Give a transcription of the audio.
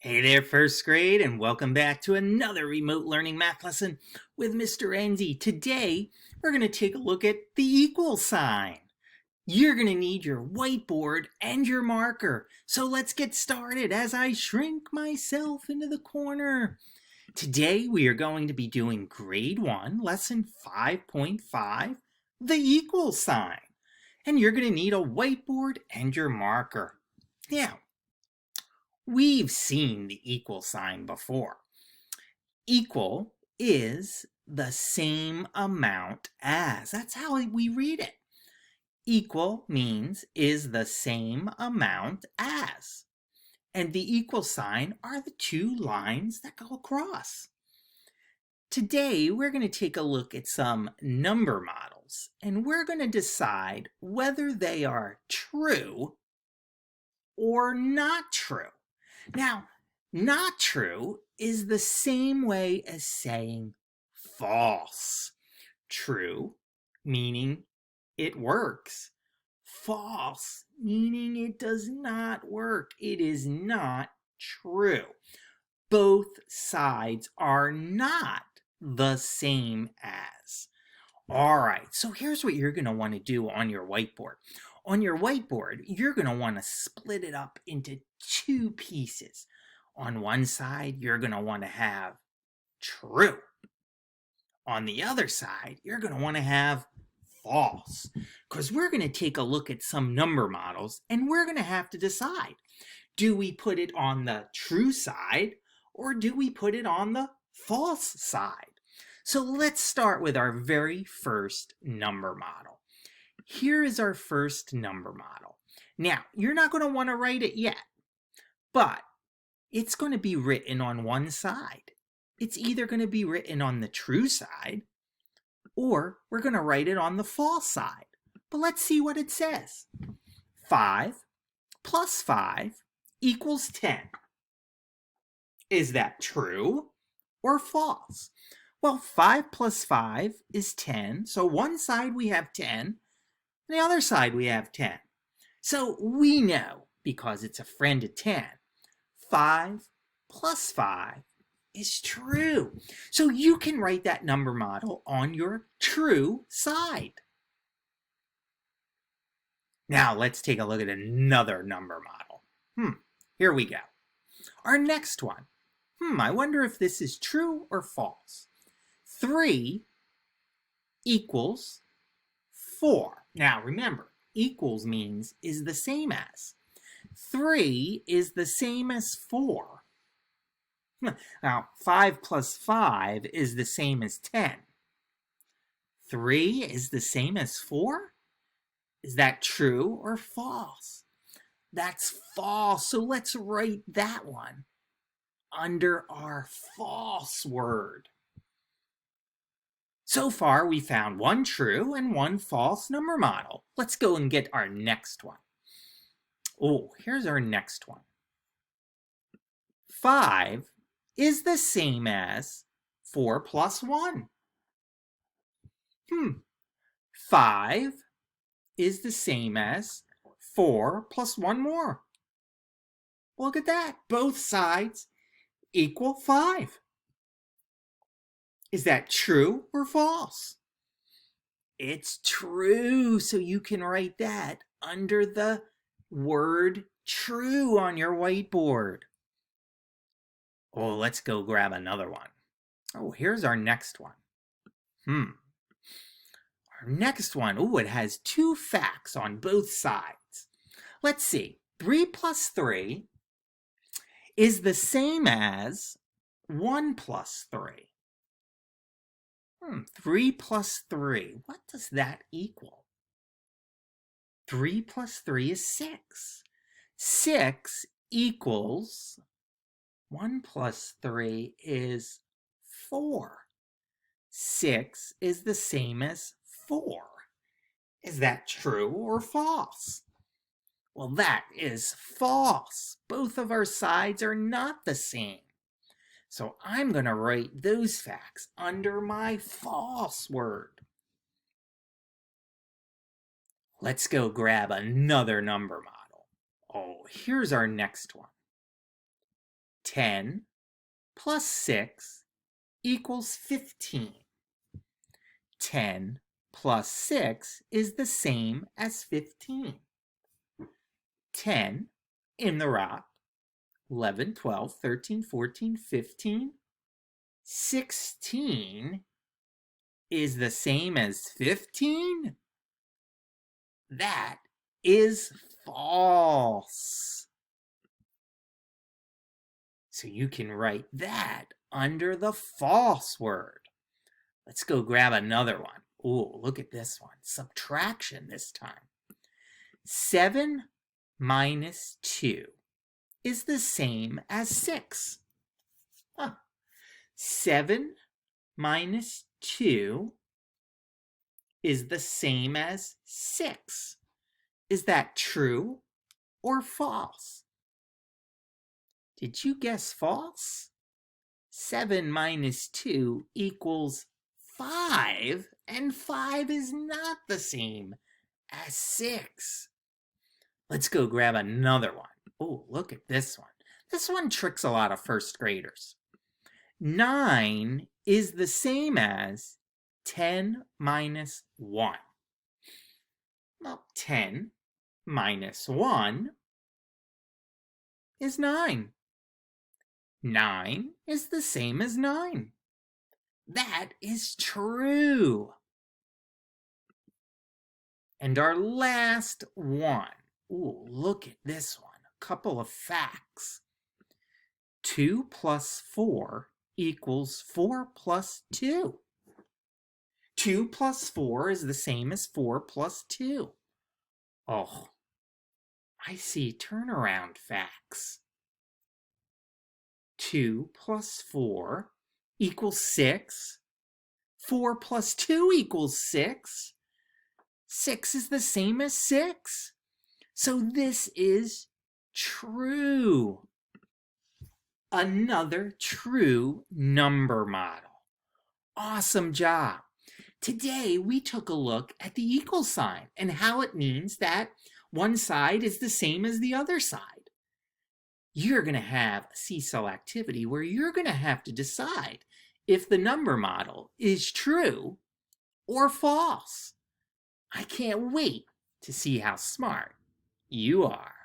Hey there, first grade, and welcome back to another remote learning math lesson with Mr. Enzi. Today, we're going to take a look at the equal sign. You're going to need your whiteboard and your marker. So let's get started as I shrink myself into the corner. Today, we are going to be doing grade 1, lesson 5.5, the equal sign. And you're going to need a whiteboard and your marker. Now, we've seen the equal sign before. Equal is the same amount as. That's how we read it. Equal means is the same amount as. And the equal sign are the two lines that go across. Today, we're going to take a look at some number models, and we're going to decide whether they are true or not true. Now, not true is the same way as saying false. True, meaning it works. False, meaning it does not work. It is not true. Both sides are not the same as. All right, so here's what you're going to want to do on your whiteboard. On your whiteboard, you're going to want to split it up into two pieces. On one side, you're going to want to have true. On the other side, you're going to want to have false, because we're going to take a look at some number models and we're going to have to decide, do we put it on the true side or do we put it on the false side? So let's start with our very first number model. Here is our first number model. Now, you're not going to want to write it yet, but it's going to be written on one side. It's either going to be written on the true side, or we're going to write it on the false side. But let's see what it says. 5 plus 5 equals 10. Is that true or false? Well, 5 plus 5 is 10, so one side we have 10, and the other side we have 10. So we know, because it's a friend of 10, 5 plus 5 is true. So you can write that number model on your true side. Now let's take a look at another number model. Here we go. Our next one. I wonder if this is true or false. 3 equals 4. Now remember, equals means is the same as. 3 is the same as 4. Now, 5 plus 5 is the same as 10. 3 is the same as 4? Is that true or false? That's false, so let's write that one under our false word. So far, we found one true and one false number model. Let's go and get our next one. Oh, here's our next one. 5 is the same as 4 plus 1. 5 is the same as 4 plus 1 more. Look at that. Both sides equal 5. Is that true or false? It's true, so you can write that under the word true on your whiteboard. Oh, let's go grab another one. Oh, here's our next one. Our next one, it has two facts on both sides. Let's see. 3 plus 3 is the same as 1 plus 3. 3 plus 3, what does that equal? 3 plus 3 is 6. 6 equals 1 plus 3 is 4. 6 is the same as 4. Is that true or false? Well, that is false. Both of our sides are not the same. So I'm going to write those facts under my false word. Let's go grab another number model. Oh, here's our next one. 10 plus 6 equals 15. 10 plus 6 is the same as 15. 10 in the rock, 11, 12, 13, 14, 15. 16 is the same as 15? That is false. So you can write that under the false word. Let's go grab another one. Ooh, look at this one. Subtraction this time. 7 minus 2 is the same as 6. 7 minus 2 is the same as 6. Is that true or false? Did you guess false? 7 minus 2 equals 5, and 5 is not the same as 6. Let's go grab another one. Oh, look at this one. This one tricks a lot of first graders. 9 is the same as 10 minus 1. Well, 10 minus 1 is 9. 9 is the same as 9. That is true. And our last one. Ooh, look at this one. A couple of facts. 2 plus 4 equals 4 plus 2. 2 plus 4 is the same as 4 plus 2. Oh, I see turnaround facts. 2 plus 4 equals 6. 4 plus 2 equals 6. 6 is the same as 6. So this is true. Another true number model. Awesome job. Today we took a look at the equal sign and how it means that one side is the same as the other side. You're going to have a seesaw activity where you're going to have to decide if the number model is true or false. I can't wait to see how smart you are.